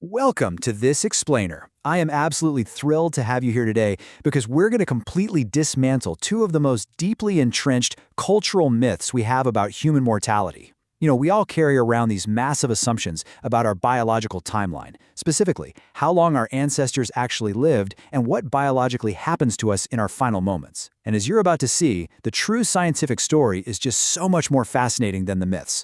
Welcome to This Explainer. I am absolutely thrilled to have you here today because we're going to completely dismantle two of the most deeply entrenched cultural myths we have about human mortality. We all carry around these massive assumptions about our biological timeline, specifically how long our ancestors actually lived and what biologically happens to us in our final moments. And as you're about to see, the true scientific story is just so much more fascinating than the myths.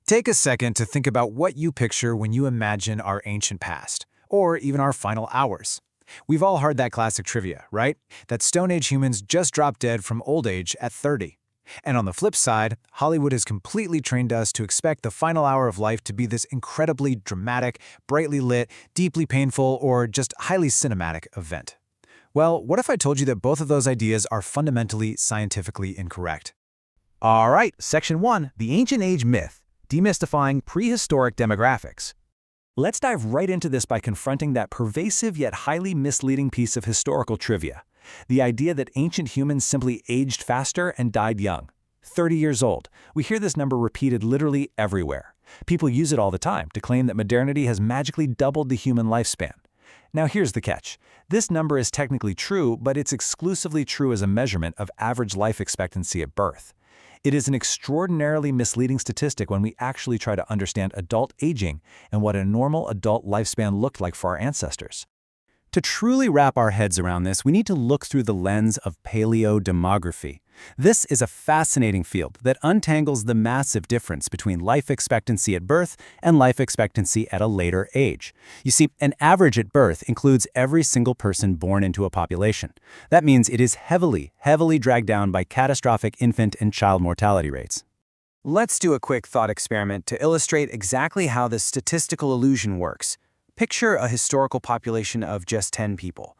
Take a second to think about what you picture when you imagine our ancient past, or even our final hours. We've all heard that classic trivia, right? That Stone Age humans just dropped dead from old age at 30. And on the flip side, Hollywood has completely trained us to expect the final hour of life to be this incredibly dramatic, brightly lit, deeply painful, or just highly cinematic event. Well, what if I told you that both of those ideas are fundamentally scientifically incorrect? All right, Section 1, the Ancient Age Myth. Demystifying prehistoric demographics. Let's dive right into this by confronting that pervasive yet highly misleading piece of historical trivia. The idea that ancient humans simply aged faster and died young. 30 years old. We hear this number repeated literally everywhere. People use it all the time to claim that modernity has magically doubled the human lifespan. Now here's the catch. This number is technically true, but it's exclusively true as a measurement of average life expectancy at birth. It is an extraordinarily misleading statistic when we actually try to understand adult aging and what a normal adult lifespan looked like for our ancestors. To truly wrap our heads around this, we need to look through the lens of paleodemography. This is a fascinating field that untangles the massive difference between life expectancy at birth and life expectancy at a later age. You see, an average at birth includes every single person born into a population. That means it is heavily dragged down by catastrophic infant and child mortality rates. Let's do a quick thought experiment to illustrate exactly how this statistical illusion works. Picture a historical population of just 10 people.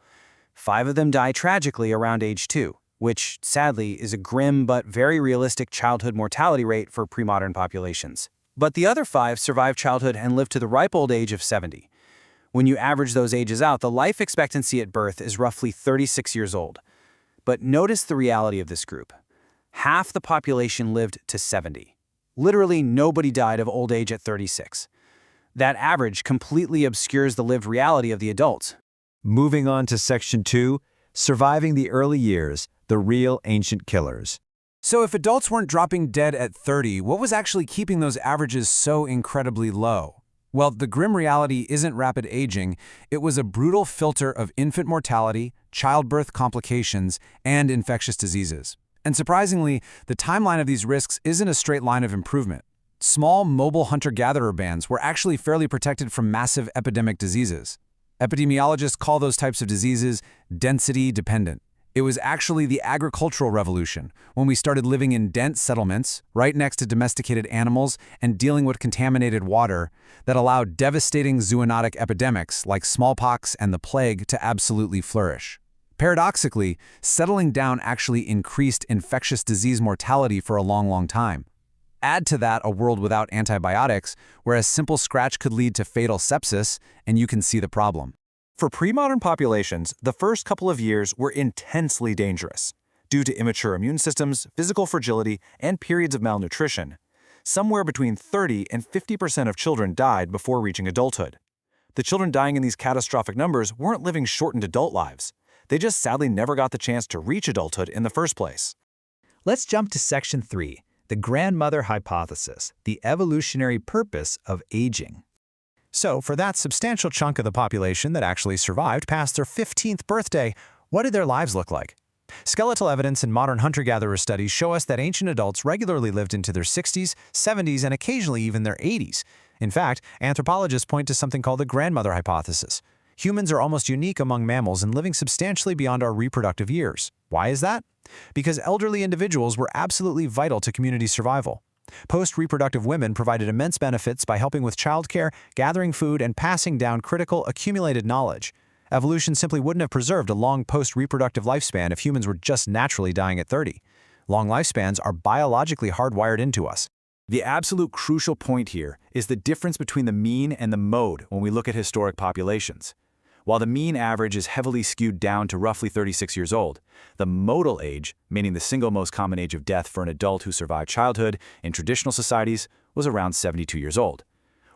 5 of them die tragically around age 2, which, sadly, is a grim but very realistic childhood mortality rate for pre-modern populations. But the other 5 survive childhood and live to the ripe old age of 70. When you average those ages out, the life expectancy at birth is roughly 36 years old. But notice the reality of this group. Half the population lived to 70. Literally nobody died of old age at 36. That average completely obscures the lived reality of the adults. Moving on to Section 2, Surviving the Early Years, the Real Ancient Killers. So if adults weren't dropping dead at 30, what was actually keeping those averages so incredibly low? Well, the grim reality isn't rapid aging. It was a brutal filter of infant mortality, childbirth complications, and infectious diseases. And surprisingly, the timeline of these risks isn't a straight line of improvement. Small, mobile hunter-gatherer bands were actually fairly protected from massive epidemic diseases. Epidemiologists call those types of diseases density-dependent. It was actually the agricultural revolution, when we started living in dense settlements, right next to domesticated animals and dealing with contaminated water, that allowed devastating zoonotic epidemics like smallpox and the plague to absolutely flourish. Paradoxically, settling down actually increased infectious disease mortality for a long time. Add to that a world without antibiotics, where a simple scratch could lead to fatal sepsis, and you can see the problem. For pre-modern populations, the first couple of years were intensely dangerous. Due to immature immune systems, physical fragility, and periods of malnutrition, somewhere between 30% and 50% of children died before reaching adulthood. The children dying in these catastrophic numbers weren't living shortened adult lives. They just sadly never got the chance to reach adulthood in the first place. Let's jump to Section 3. The grandmother hypothesis, the evolutionary purpose of aging. So, for that substantial chunk of the population that actually survived past their 15th birthday, what did their lives look like? Skeletal evidence in modern hunter-gatherer studies show us that ancient adults regularly lived into their 60s, 70s, and occasionally even their 80s. In fact, anthropologists point to something called the grandmother hypothesis. Humans are almost unique among mammals in living substantially beyond our reproductive years. Why is that? Because elderly individuals were absolutely vital to community survival. Post-reproductive women provided immense benefits by helping with childcare, gathering food, and passing down critical accumulated knowledge. Evolution simply wouldn't have preserved a long post-reproductive lifespan if humans were just naturally dying at 30. Long lifespans are biologically hardwired into us. The absolute crucial point here is the difference between the mean and the mode when we look at historic populations. While the mean average is heavily skewed down to roughly 36 years old, the modal age, meaning the single most common age of death for an adult who survived childhood in traditional societies, was around 72 years old.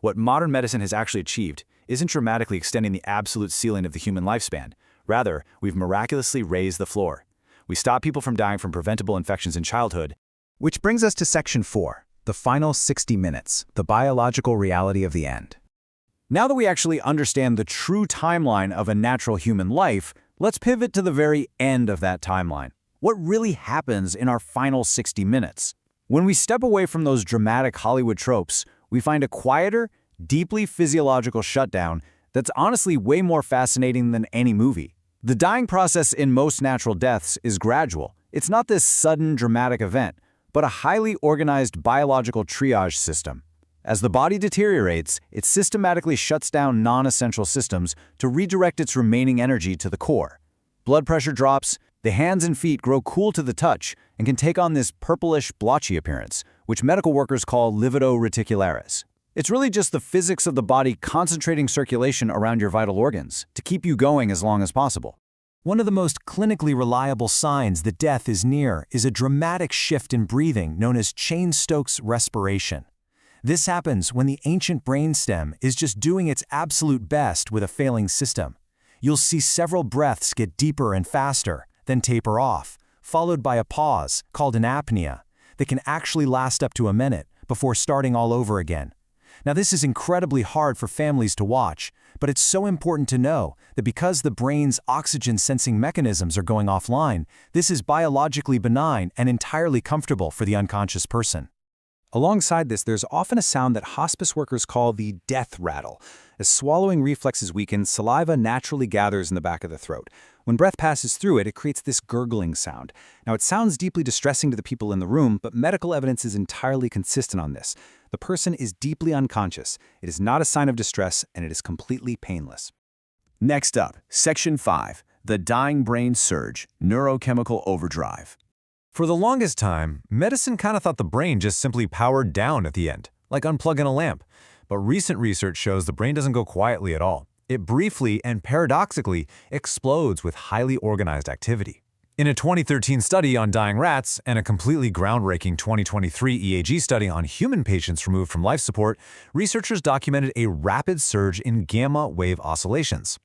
What modern medicine has actually achieved isn't dramatically extending the absolute ceiling of the human lifespan. Rather, we've miraculously raised the floor. We stop people from dying from preventable infections in childhood. Which brings us to Section 4, the final 60 minutes, the biological reality of the end. Now that we actually understand the true timeline of a natural human life, let's pivot to the very end of that timeline. What really happens in our final 60 minutes? When we step away from those dramatic Hollywood tropes, we find a quieter, deeply physiological shutdown that's honestly way more fascinating than any movie. The dying process in most natural deaths is gradual. It's not this sudden, dramatic event, but a highly organized biological triage system. As the body deteriorates, it systematically shuts down non-essential systems to redirect its remaining energy to the core. Blood pressure drops, the hands and feet grow cool to the touch and can take on this purplish, blotchy appearance, which medical workers call livido reticularis. It's really just the physics of the body concentrating circulation around your vital organs to keep you going as long as possible. One of the most clinically reliable signs that death is near is a dramatic shift in breathing known as Cheyne-Stokes respiration. This happens when the ancient brainstem is just doing its absolute best with a failing system. You'll see several breaths get deeper and faster, then taper off, followed by a pause, called an apnea, that can actually last up to a minute before starting all over again. Now, this is incredibly hard for families to watch, but it's so important to know that because the brain's oxygen-sensing mechanisms are going offline, this is biologically benign and entirely comfortable for the unconscious person. Alongside this, there's often a sound that hospice workers call the death rattle. As swallowing reflexes weaken, saliva naturally gathers in the back of the throat. When breath passes through it, it creates this gurgling sound. Now, it sounds deeply distressing to the people in the room, but medical evidence is entirely consistent on this. The person is deeply unconscious. It is not a sign of distress, and it is completely painless. Next up, Section 5, the dying brain surge, neurochemical overdrive. For the longest time, medicine kind of thought the brain just simply powered down at the end, like unplugging a lamp. But recent research shows the brain doesn't go quietly at all. It briefly and paradoxically explodes with highly organized activity. In a 2013 study on dying rats and a completely groundbreaking 2023 EAG study on human patients removed from life support, researchers documented a rapid surge in gamma wave oscillations.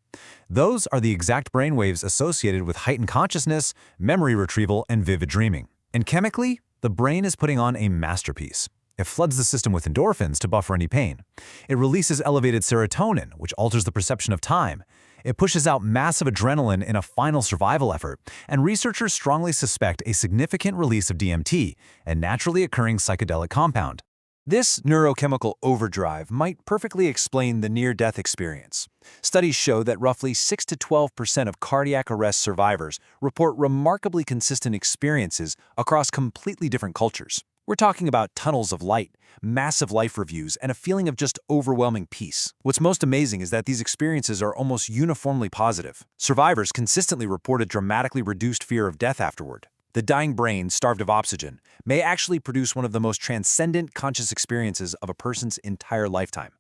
Those are the exact brain waves associated with heightened consciousness, memory retrieval, and vivid dreaming. And chemically, the brain is putting on a masterpiece. It floods the system with endorphins to buffer any pain. It releases elevated serotonin, which alters the perception of time. It pushes out massive adrenaline in a final survival effort, and researchers strongly suspect a significant release of DMT, a naturally occurring psychedelic compound. This neurochemical overdrive might perfectly explain the near-death experience. Studies show that roughly 6 to 12% of cardiac arrest survivors report remarkably consistent experiences across completely different cultures. We're talking about tunnels of light, massive life reviews, and a feeling of just overwhelming peace. What's most amazing is that these experiences are almost uniformly positive. Survivors consistently report a dramatically reduced fear of death afterward. The dying brain, starved of oxygen, may actually produce one of the most transcendent conscious experiences of a person's entire lifetime.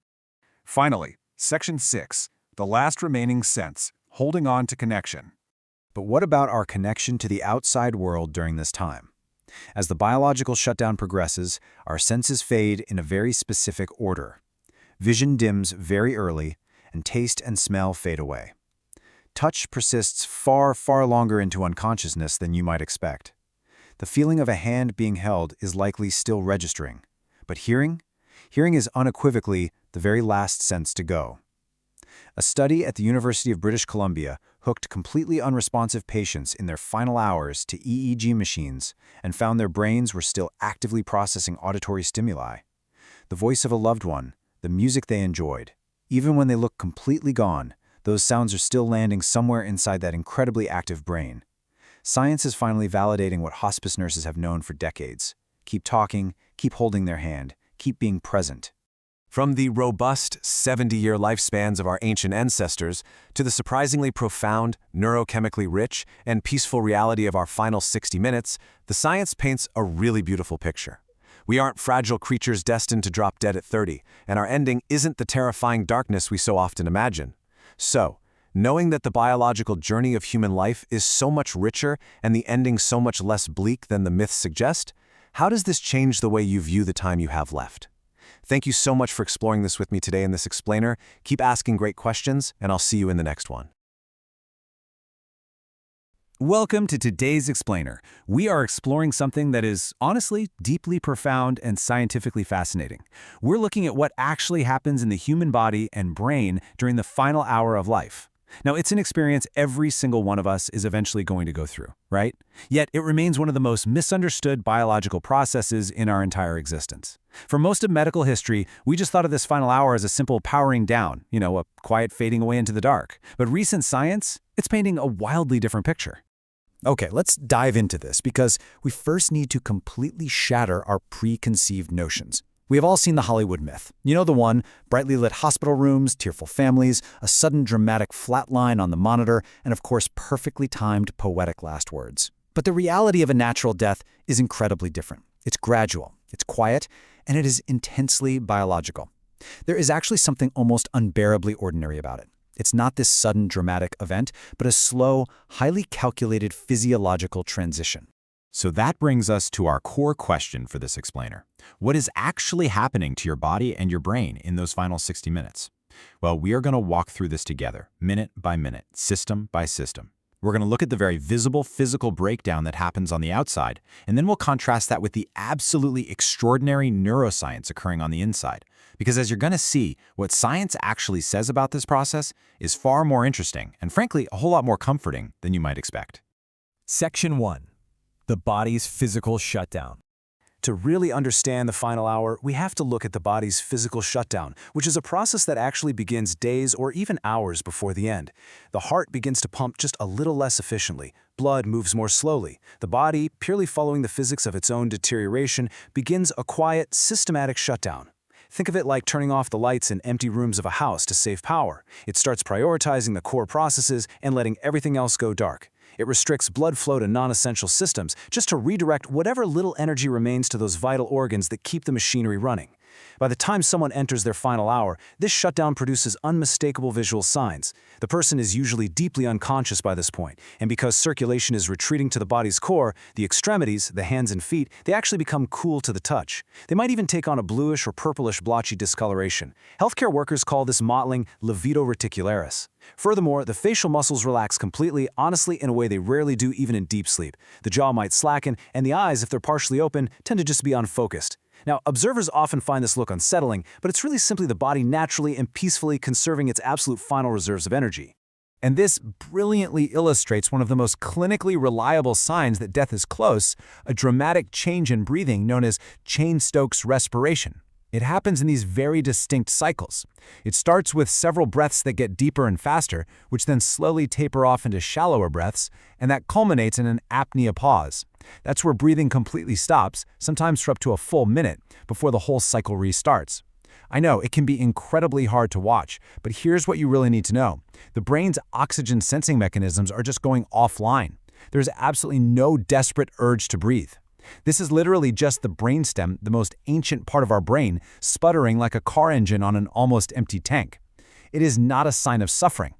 Finally, Section 6, the last remaining sense, holding on to connection. But what about our connection to the outside world during this time? As the biological shutdown progresses, our senses fade in a very specific order. Vision dims very early, and taste and smell fade away. Touch persists far, far longer into unconsciousness than you might expect. The feeling of a hand being held is likely still registering. But hearing is unequivocally the very last sense to go. A study at the University of British Columbia hooked completely unresponsive patients in their final hours to EEG machines and found their brains were still actively processing auditory stimuli. The voice of a loved one, the music they enjoyed. Even when they look completely gone, those sounds are still landing somewhere inside that incredibly active brain. Science is finally validating what hospice nurses have known for decades. Keep talking, keep holding their hand, keep being present. From the robust 70-year lifespans of our ancient ancestors to the surprisingly profound, neurochemically rich, and peaceful reality of our final 60 minutes, the science paints a really beautiful picture. We aren't fragile creatures destined to drop dead at 30, and our ending isn't the terrifying darkness we so often imagine. So, knowing that the biological journey of human life is so much richer and the ending so much less bleak than the myths suggest, how does this change the way you view the time you have left? Thank you so much for exploring this with me today in this explainer. Keep asking great questions, and I'll see you in the next one. Welcome to today's explainer. We are exploring something that is, honestly, deeply profound and scientifically fascinating. We're looking at what actually happens in the human body and brain during the final hour of life. Now, it's an experience every single one of us is eventually going to go through, right? Yet, it remains one of the most misunderstood biological processes in our entire existence. For most of medical history, we just thought of this final hour as a simple powering down, a quiet fading away into the dark. But recent science, it's painting a wildly different picture. Okay, let's dive into this because we first need to completely shatter our preconceived notions. We have all seen the Hollywood myth. You know the one, brightly lit hospital rooms, tearful families, a sudden dramatic flatline on the monitor, and of course perfectly timed poetic last words. But the reality of a natural death is incredibly different. It's gradual, it's quiet, and it is intensely biological. There is actually something almost unbearably ordinary about it. It's not this sudden dramatic event, but a slow, highly calculated physiological transition. So that brings us to our core question for this explainer. What is actually happening to your body and your brain in those final 60 minutes? Well, we are going to walk through this together, minute by minute, system by system. We're going to look at the very visible physical breakdown that happens on the outside, and then we'll contrast that with the absolutely extraordinary neuroscience occurring on the inside. Because as you're going to see, what science actually says about this process is far more interesting and frankly, a whole lot more comforting than you might expect. Section 1. The body's physical shutdown. To really understand the final hour, we have to look at the body's physical shutdown, which is a process that actually begins days or even hours before the end. The heart begins to pump just a little less efficiently. Blood moves more slowly. The body, purely following the physics of its own deterioration, begins a quiet, systematic shutdown. Think of it like turning off the lights in empty rooms of a house to save power. It starts prioritizing the core processes and letting everything else go dark. It restricts blood flow to non-essential systems just to redirect whatever little energy remains to those vital organs that keep the machinery running. By the time someone enters their final hour, this shutdown produces unmistakable visual signs. The person is usually deeply unconscious by this point, and because circulation is retreating to the body's core, the extremities, the hands and feet, they actually become cool to the touch. They might even take on a bluish or purplish blotchy discoloration. Healthcare workers call this mottling livido reticularis. Furthermore, the facial muscles relax completely, honestly, in a way they rarely do even in deep sleep. The jaw might slacken, and the eyes, if they're partially open, tend to just be unfocused. Now, observers often find this look unsettling, but it's really simply the body naturally and peacefully conserving its absolute final reserves of energy. And this brilliantly illustrates one of the most clinically reliable signs that death is close, a dramatic change in breathing known as Cheyne-Stokes respiration. It happens in these very distinct cycles. It starts with several breaths that get deeper and faster, which then slowly taper off into shallower breaths, and that culminates in an apnea pause. That's where breathing completely stops, sometimes for up to a full minute, before the whole cycle restarts. I know, it can be incredibly hard to watch, but here's what you really need to know. The brain's oxygen sensing mechanisms are just going offline. There's absolutely no desperate urge to breathe. This is literally just the brainstem, the most ancient part of our brain, sputtering like a car engine on an almost empty tank. It is not a sign of suffering.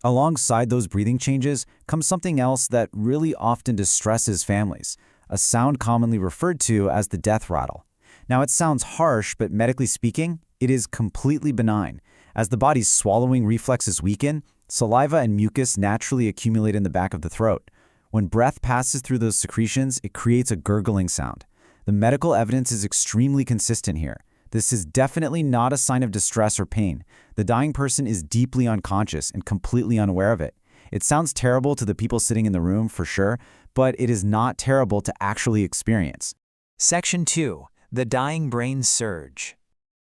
Alongside those breathing changes comes something else that really often distresses families, a sound commonly referred to as the death rattle. Now, it sounds harsh, but medically speaking, it is completely benign. As the body's swallowing reflexes weaken, saliva and mucus naturally accumulate in the back of the throat. When breath passes through those secretions, it creates a gurgling sound. The medical evidence is extremely consistent here. This is definitely not a sign of distress or pain. The dying person is deeply unconscious and completely unaware of it. It sounds terrible to the people sitting in the room, for sure, but it is not terrible to actually experience. Section 2. The dying brain surge.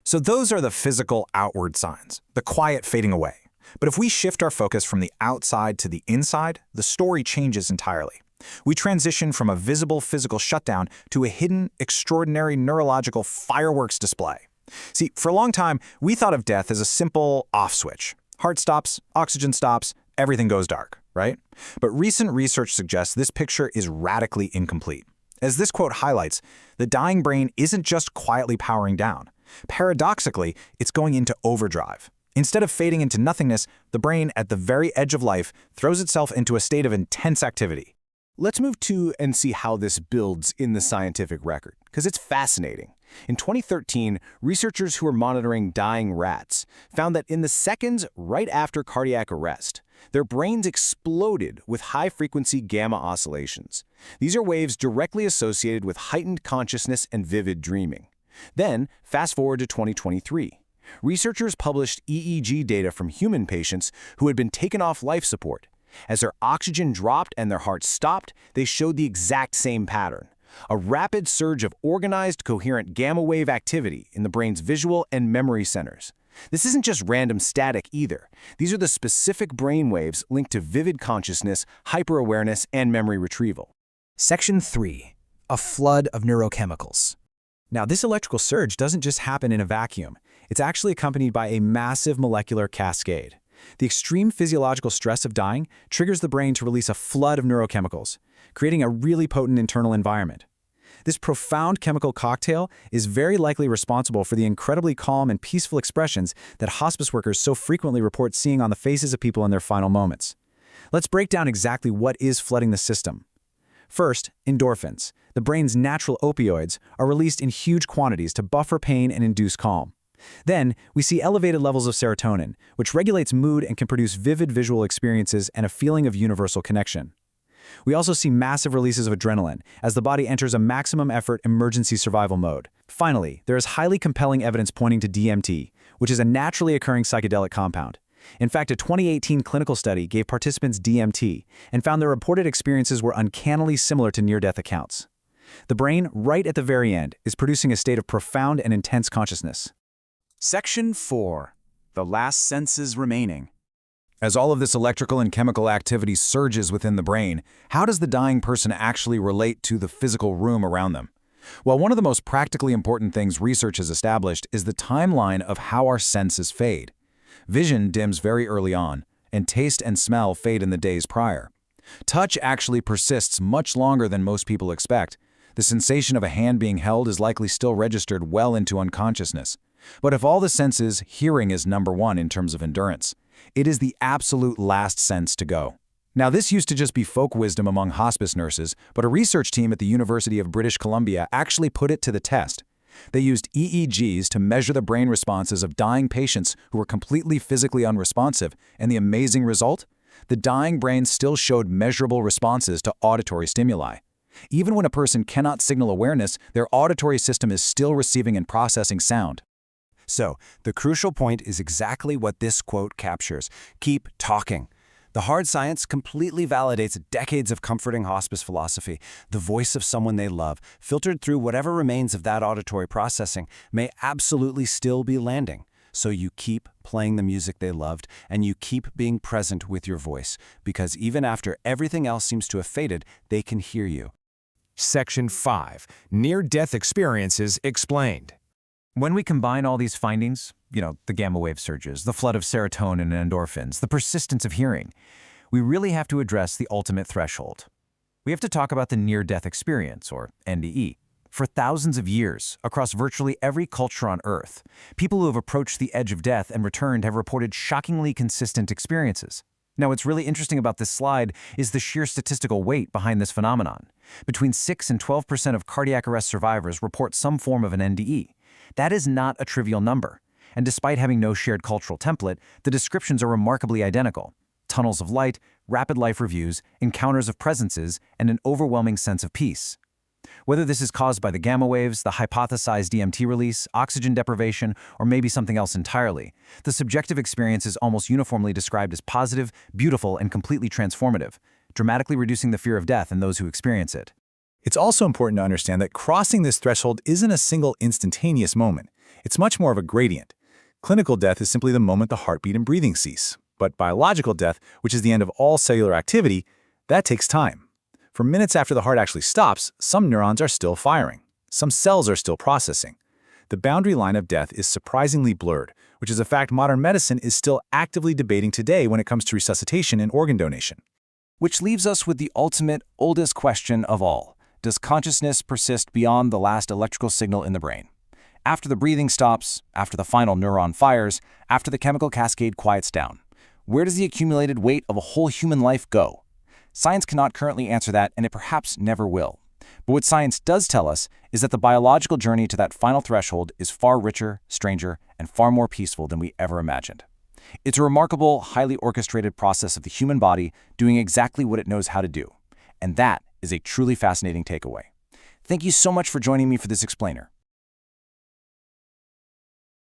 So those are the physical outward signs, the quiet fading away. But if we shift our focus from the outside to the inside, the story changes entirely. We transition from a visible physical shutdown to a hidden, extraordinary neurological fireworks display. See, for a long time, we thought of death as a simple off switch. Heart stops, oxygen stops, everything goes dark, right? But recent research suggests this picture is radically incomplete. As this quote highlights, the dying brain isn't just quietly powering down. Paradoxically, it's going into overdrive. Instead of fading into nothingness, the brain, at the very edge of life, throws itself into a state of intense activity. Let's move to and see how this builds in the scientific record, because it's fascinating. In 2013, researchers who were monitoring dying rats found that in the seconds right after cardiac arrest, their brains exploded with high-frequency gamma oscillations. These are waves directly associated with heightened consciousness and vivid dreaming. Then, fast forward to 2023. Researchers published EEG data from human patients who had been taken off life support. As their oxygen dropped and their hearts stopped, they showed the exact same pattern: a rapid surge of organized, coherent gamma wave activity in the brain's visual and memory centers. This isn't just random static either. These are the specific brain waves linked to vivid consciousness, hyper-awareness, and memory retrieval. Section 3. A flood of neurochemicals. Now, this electrical surge doesn't just happen in a vacuum. It's actually accompanied by a massive molecular cascade. The extreme physiological stress of dying triggers the brain to release a flood of neurochemicals, creating a really potent internal environment. This profound chemical cocktail is very likely responsible for the incredibly calm and peaceful expressions that hospice workers so frequently report seeing on the faces of people in their final moments. Let's break down exactly what is flooding the system. First, endorphins, the brain's natural opioids, are released in huge quantities to buffer pain and induce calm. Then, we see elevated levels of serotonin, which regulates mood and can produce vivid visual experiences and a feeling of universal connection. We also see massive releases of adrenaline as the body enters a maximum effort emergency survival mode. Finally, there is highly compelling evidence pointing to DMT, which is a naturally occurring psychedelic compound. In fact, a 2018 clinical study gave participants DMT and found their reported experiences were uncannily similar to near-death accounts. The brain, right at the very end, is producing a state of profound and intense consciousness. Section 4. The last senses remaining. As all of this electrical and chemical activity surges within the brain, how does the dying person actually relate to the physical room around them? Well, one of the most practically important things research has established is the timeline of how our senses fade. Vision dims very early on, and taste and smell fade in the days prior. Touch actually persists much longer than most people expect. The sensation of a hand being held is likely still registered well into unconsciousness. But of all the senses, hearing is number one in terms of endurance. It is the absolute last sense to go. Now, this used to just be folk wisdom among hospice nurses, but a research team at the University of British Columbia actually put it to the test. They used EEGs to measure the brain responses of dying patients who were completely physically unresponsive, and the amazing result? The dying brain still showed measurable responses to auditory stimuli. Even when a person cannot signal awareness, their auditory system is still receiving and processing sound. So, the crucial point is exactly what this quote captures. Keep talking. The hard science completely validates decades of comforting hospice philosophy. The voice of someone they love, filtered through whatever remains of that auditory processing, may absolutely still be landing. So you keep playing the music they loved, and you keep being present with your voice, because even after everything else seems to have faded, they can hear you. Section 5. Near-death experiences explained. When we combine all these findings, the gamma wave surges, the flood of serotonin and endorphins, the persistence of hearing, we really have to address the ultimate threshold. We have to talk about the near-death experience, or NDE. For thousands of years, across virtually every culture on Earth, people who have approached the edge of death and returned have reported shockingly consistent experiences. Now, what's really interesting about this slide is the sheer statistical weight behind this phenomenon. Between 6 and 12% of cardiac arrest survivors report some form of an NDE. That is not a trivial number. And despite having no shared cultural template, the descriptions are remarkably identical. Tunnels of light, rapid life reviews, encounters of presences, and an overwhelming sense of peace. Whether this is caused by the gamma waves, the hypothesized DMT release, oxygen deprivation, or maybe something else entirely, the subjective experience is almost uniformly described as positive, beautiful, and completely transformative, dramatically reducing the fear of death in those who experience it. It's also important to understand that crossing this threshold isn't a single instantaneous moment. It's much more of a gradient. Clinical death is simply the moment the heartbeat and breathing cease. But biological death, which is the end of all cellular activity, that takes time. For minutes after the heart actually stops, some neurons are still firing. Some cells are still processing. The boundary line of death is surprisingly blurred, which is a fact modern medicine is still actively debating today when it comes to resuscitation and organ donation. Which leaves us with the ultimate, oldest question of all. Does consciousness persist beyond the last electrical signal in the brain? After the breathing stops, after the final neuron fires, after the chemical cascade quiets down, where does the accumulated weight of a whole human life go? Science cannot currently answer that, and it perhaps never will. But what science does tell us is that the biological journey to that final threshold is far richer, stranger, and far more peaceful than we ever imagined. It's a remarkable, highly orchestrated process of the human body doing exactly what it knows how to do. And that is a truly fascinating takeaway. Thank you so much for joining me for this explainer.